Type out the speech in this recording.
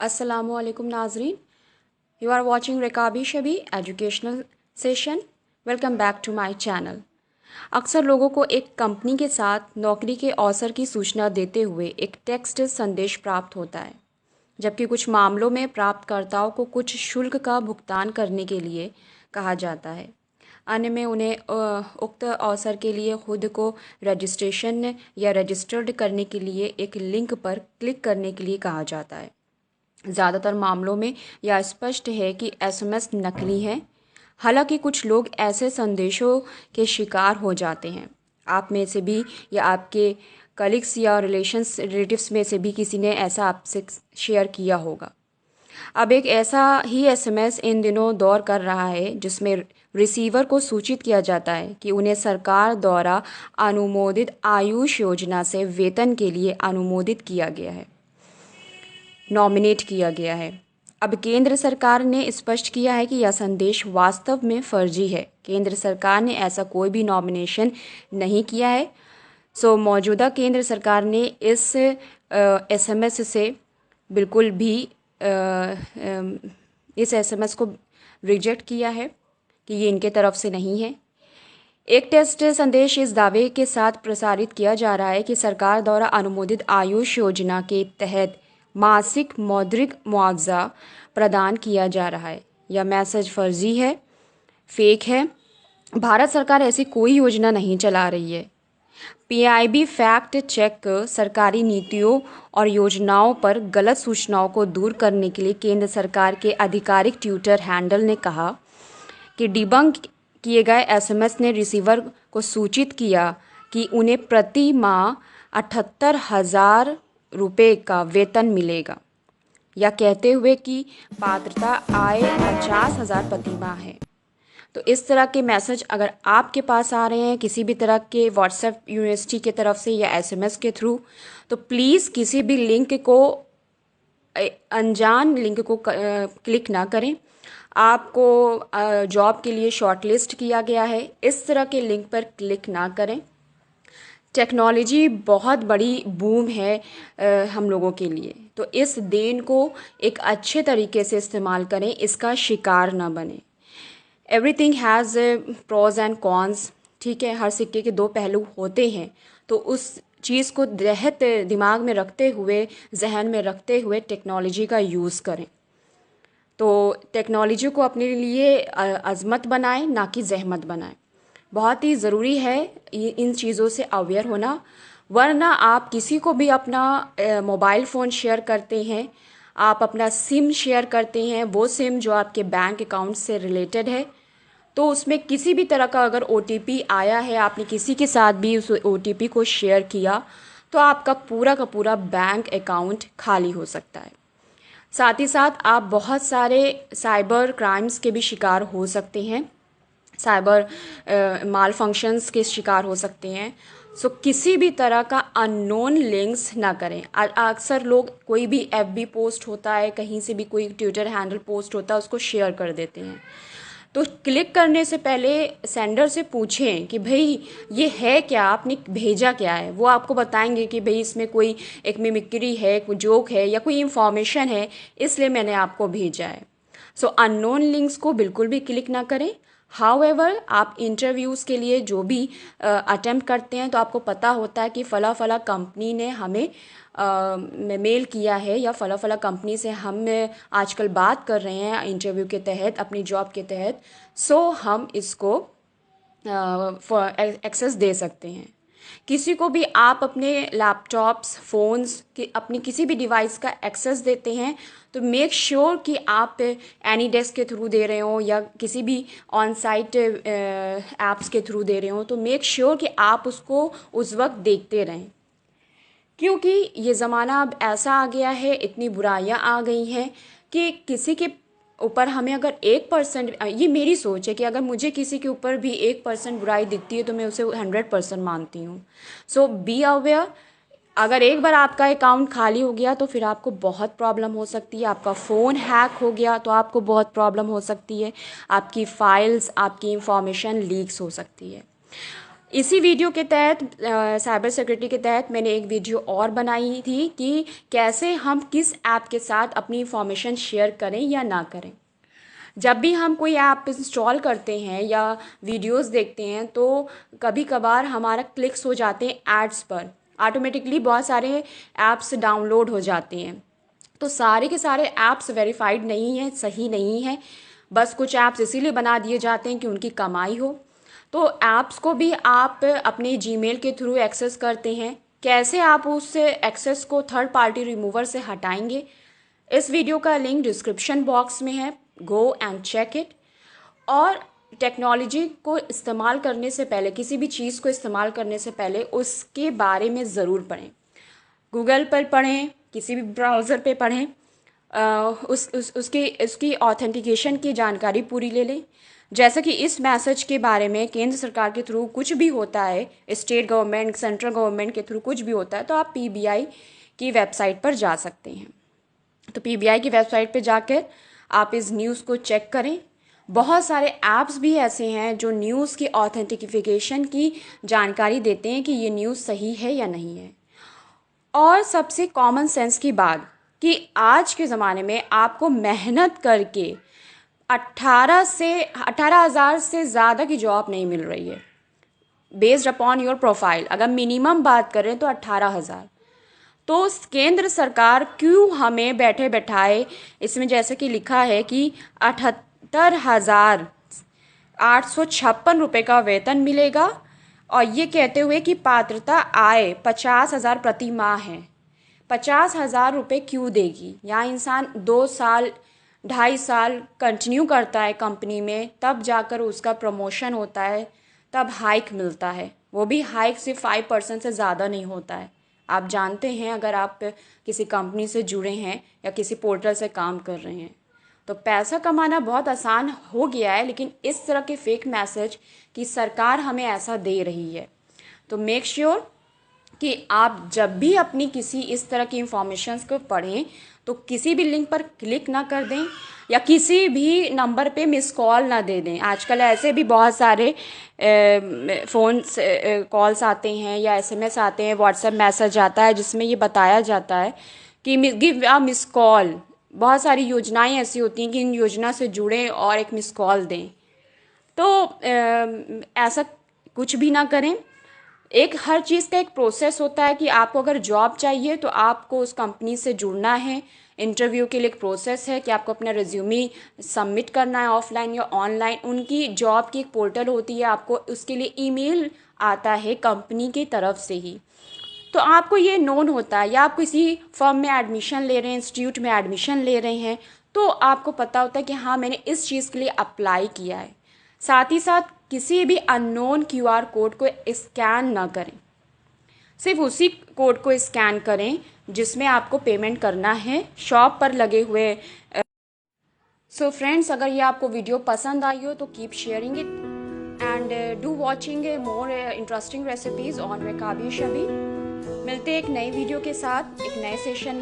अस्सलामुअलैकुम नाजरीन, you are watching Rikabi Shabi educational session. Welcome back to my channel. अक्सर लोगों को एक कंपनी के साथ नौकरी के अवसर की सूचना देते हुए एक टेक्स्ट संदेश प्राप्त होता है, जबकि कुछ मामलों में प्राप्तकर्ताओं को कुछ शुल्क का भुगतान करने के लिए कहा जाता है। अन्य में उन्हें उक्त अवसर के लिए खुद को रजिस्ट्रेशन या रजिस्टर्ड करने के लिए एक लिंक पर क्लिक करने के लिए कहा जाता है। ज़्यादातर मामलों में यह स्पष्ट है कि एसएमएस नकली हैं। हालांकि कुछ लोग ऐसे संदेशों के शिकार हो जाते हैं। आप में से भी या आपके कलीग्स या रिलेटिव्स में से भी किसी ने ऐसा आपसे शेयर किया होगा। अब एक ऐसा ही एसएमएस इन दिनों दौर कर रहा है जिसमें रिसीवर को सूचित किया जाता है कि उन्हें सरकार द्वारा अनुमोदित आयुष योजना से वेतन के लिए अनुमोदित किया गया है, नॉमिनेट किया गया है। अब केंद्र सरकार ने स्पष्ट किया है कि यह संदेश वास्तव में फर्जी है। केंद्र सरकार ने ऐसा कोई भी नॉमिनेशन नहीं किया है। मौजूदा केंद्र सरकार ने इस एसएमएस से बिल्कुल भी इस एसएमएस को रिजेक्ट किया है कि ये इनके तरफ से नहीं है। एक टेक्स्ट संदेश इस दावे के साथ प्रसारित किया जा रहा है कि सरकार द्वारा अनुमोदित आयुष योजना के तहत मासिक मौद्रिक मुआवजा प्रदान किया जा रहा है। यह मैसेज फर्जी है, फेक है। भारत सरकार ऐसी कोई योजना नहीं चला रही है। पीआईबी फैक्ट चेक सरकारी नीतियों और योजनाओं पर गलत सूचनाओं को दूर करने के लिए केंद्र सरकार के आधिकारिक ट्विटर हैंडल ने कहा कि डिबंक किए गए एसएमएस ने रिसीवर को सूचित किया कि उन्हें प्रति माह 78,000 रुपये का वेतन मिलेगा, या कहते हुए कि पात्रता आय 50,000 प्रति माह है। तो इस तरह के मैसेज अगर आपके पास आ रहे हैं किसी भी तरह के व्हाट्सएप यूनिवर्सिटी की तरफ से या एसएमएस के थ्रू, तो प्लीज़ किसी भी लिंक को, अनजान लिंक को क्लिक ना करें। आपको जॉब के लिए शॉर्टलिस्ट किया गया है, इस तरह के लिंक पर क्लिक ना करें। टेक्नोलॉजी बहुत बड़ी बूम है हम लोगों के लिए, तो इस देन को एक अच्छे तरीके से इस्तेमाल करें, इसका शिकार ना बने। Everything has pros and cons, ठीक है, हर सिक्के के दो पहलू होते हैं। तो उस चीज़ को दिमाग में रखते हुए, जहन में रखते हुए टेक्नोलॉजी का यूज़ करें। तो टेक्नोलॉजी को अपने लिए अज़मत बनाएं, ना कि ज़हमत बनाएं। बहुत ही ज़रूरी है इन चीज़ों से अवेयर होना, वरना आप किसी को भी अपना मोबाइल फ़ोन शेयर करते हैं, आप अपना सिम शेयर करते हैं, वो सिम जो आपके बैंक अकाउंट से रिलेटेड है, तो उसमें किसी भी तरह का अगर ओटीपी आया है, आपने किसी के साथ भी उस ओटीपी को शेयर किया, तो आपका पूरा का पूरा बैंक अकाउंट खाली हो सकता है। साथ ही साथ आप बहुत सारे साइबर क्राइम्स के भी शिकार हो सकते हैं, साइबर माल फंक्शंस के शिकार हो सकते हैं। किसी भी तरह का अननोन लिंक्स ना करें। अक्सर लोग कोई भी एफबी पोस्ट होता है, कहीं से भी कोई ट्विटर हैंडल पोस्ट होता है, उसको शेयर कर देते हैं। तो क्लिक करने से पहले सेंडर से पूछें कि भाई ये है क्या, आपने भेजा क्या है। वो आपको बताएंगे कि भाई इसमें कोई एक मिमिक्री है, कोई जोक है या कोई इंफॉर्मेशन है, इसलिए मैंने आपको भेजा है। अननोन लिंक्स को बिल्कुल भी क्लिक ना करें। हाउएवर, आप इंटरव्यूज़ के लिए जो भी अटेम्प्ट करते हैं, तो आपको पता होता है कि फ़ला फ़ला कंपनी ने हमें मेल किया है, या फ़ला फ़ला कंपनी से हम आजकल बात कर रहे हैं इंटरव्यू के तहत, अपनी जॉब के तहत। हम इसको एक्सेस दे सकते हैं। किसी को भी आप अपने लैपटॉप्स, फ़ोन्स के, अपनी किसी भी डिवाइस का एक्सेस देते हैं, तो मेक श्योर कि आप एनी डेस्क के थ्रू दे रहे हो या किसी भी ऑन साइट ऐप्स के थ्रू दे रहे हो, तो मेक श्योर कि आप उसको उस वक्त देखते रहें। क्योंकि ये ज़माना अब ऐसा आ गया है, इतनी बुराइयां आ गई हैं कि किसी के ऊपर हमें अगर 1%, ये मेरी सोच है कि अगर मुझे किसी के ऊपर भी 1% बुराई दिखती है तो मैं उसे 100% मानती हूँ। Be aware. अगर एक बार आपका अकाउंट खाली हो गया तो फिर आपको बहुत प्रॉब्लम हो सकती है। आपका फ़ोन हैक हो गया तो आपको बहुत प्रॉब्लम हो सकती है। आपकी फ़ाइल्स, आपकी इंफॉर्मेशन लीक्स हो सकती है। इसी वीडियो के तहत साइबर सिक्योरिटी के तहत मैंने एक वीडियो और बनाई थी कि कैसे हम किस ऐप के साथ अपनी इंफॉर्मेशन शेयर करें या ना करें। जब भी हम कोई ऐप इंस्टॉल करते हैं या वीडियोस देखते हैं तो कभी कभार हमारा क्लिक्स हो जाते हैं एड्स पर, ऑटोमेटिकली बहुत सारे ऐप्स डाउनलोड हो जाते हैं। तो सारे के सारे ऐप्स वेरीफाइड नहीं हैं, सही नहीं है। बस कुछ ऐप्स इसीलिए बना दिए जाते हैं कि उनकी कमाई हो। तो ऐप्स को भी आप अपने जीमेल के थ्रू एक्सेस करते हैं, कैसे आप उस एक्सेस को थर्ड पार्टी रिमूवर से हटाएंगे, इस वीडियो का लिंक डिस्क्रिप्शन बॉक्स में है, गो एंड चेक इट। और टेक्नोलॉजी को इस्तेमाल करने से पहले, किसी भी चीज़ को इस्तेमाल करने से पहले उसके बारे में ज़रूर पढ़ें। गूगल पर पढ़ें, किसी भी ब्राउज़र पे पढ़ें, उसकी ऑथेंटिकेशन की जानकारी पूरी ले लें। जैसे कि इस मैसेज के बारे में केंद्र सरकार के थ्रू कुछ भी होता है, स्टेट गवर्नमेंट, सेंट्रल गवर्नमेंट के थ्रू कुछ भी होता है, तो आप पीबीआई की वेबसाइट पर जा सकते हैं। तो पीबीआई की वेबसाइट पे जाकर आप इस न्यूज़ को चेक करें। बहुत सारे ऐप्स भी ऐसे हैं जो न्यूज़ की ऑथेंटिफिकेशन की जानकारी देते हैं कि ये न्यूज़ सही है या नहीं है। और सबसे कॉमन सेंस की बात कि आज के ज़माने में आपको मेहनत करके 18,000 से ज़्यादा की जॉब नहीं मिल रही है बेस्ड अपॉन योर प्रोफाइल। अगर मिनिमम बात करें तो 18,000। तो केंद्र सरकार क्यों हमें बैठे बैठाए, इसमें जैसे कि लिखा है कि 78,856 रुपये का वेतन मिलेगा, और ये कहते हुए कि पात्रता आय 50,000 प्रति माह है। 50,000 रुपये क्यों देगी? यहाँ इंसान 2 साल 2.5 साल कंटिन्यू करता है कंपनी में, तब जाकर उसका प्रमोशन होता है, तब हाइक मिलता है। वो भी हाइक सिर्फ 5% से ज़्यादा नहीं होता है। आप जानते हैं, अगर आप किसी कंपनी से जुड़े हैं या किसी पोर्टल से काम कर रहे हैं तो पैसा कमाना बहुत आसान हो गया है, लेकिन इस तरह के फेक मैसेज कि सरकार हमें ऐसा दे रही है। तो मेक श्योर कि आप जब भी अपनी किसी इस तरह की इंफॉर्मेशंस को पढ़ें तो किसी भी लिंक पर क्लिक ना कर दें या किसी भी नंबर पे मिस कॉल ना दे दें। आजकल ऐसे भी बहुत सारे फ़ोन कॉल्स आते हैं या एसएमएस आते हैं, व्हाट्सएप मैसेज आता है जिसमें ये बताया जाता है कि गिव अ मिस कॉल। बहुत सारी योजनाएं ऐसी होती हैं कि इन योजना से जुड़ें और एक मिस कॉल दें। तो ऐसा कुछ भी ना करें। हर चीज़ का एक प्रोसेस होता है कि आपको अगर जॉब चाहिए तो आपको उस कंपनी से जुड़ना है। इंटरव्यू के लिए एक प्रोसेस है कि आपको अपना रिज्यूमे सबमिट करना है, ऑफलाइन या ऑनलाइन। उनकी जॉब की एक पोर्टल होती है, आपको उसके लिए ईमेल आता है कंपनी की तरफ से ही। तो आपको ये नोन होता है, या आप किसी फर्म में एडमिशन ले रहे हैं, इंस्टीट्यूट में एडमिशन ले रहे हैं, तो आपको पता होता है कि हाँ, मैंने इस चीज़ के लिए अप्लाई किया है। साथ ही साथ किसी भी अननोन क्यूआर कोड को स्कैन ना करें, सिर्फ उसी कोड को स्कैन करें जिसमें आपको पेमेंट करना है, शॉप पर लगे हुए। सो फ्रेंड्स, अगर ये आपको वीडियो पसंद आई हो तो keep sharing it and do watching more interesting recipes on Mekabi Shabi. मिलते हैं एक नई वीडियो के साथ एक नए सेशन में।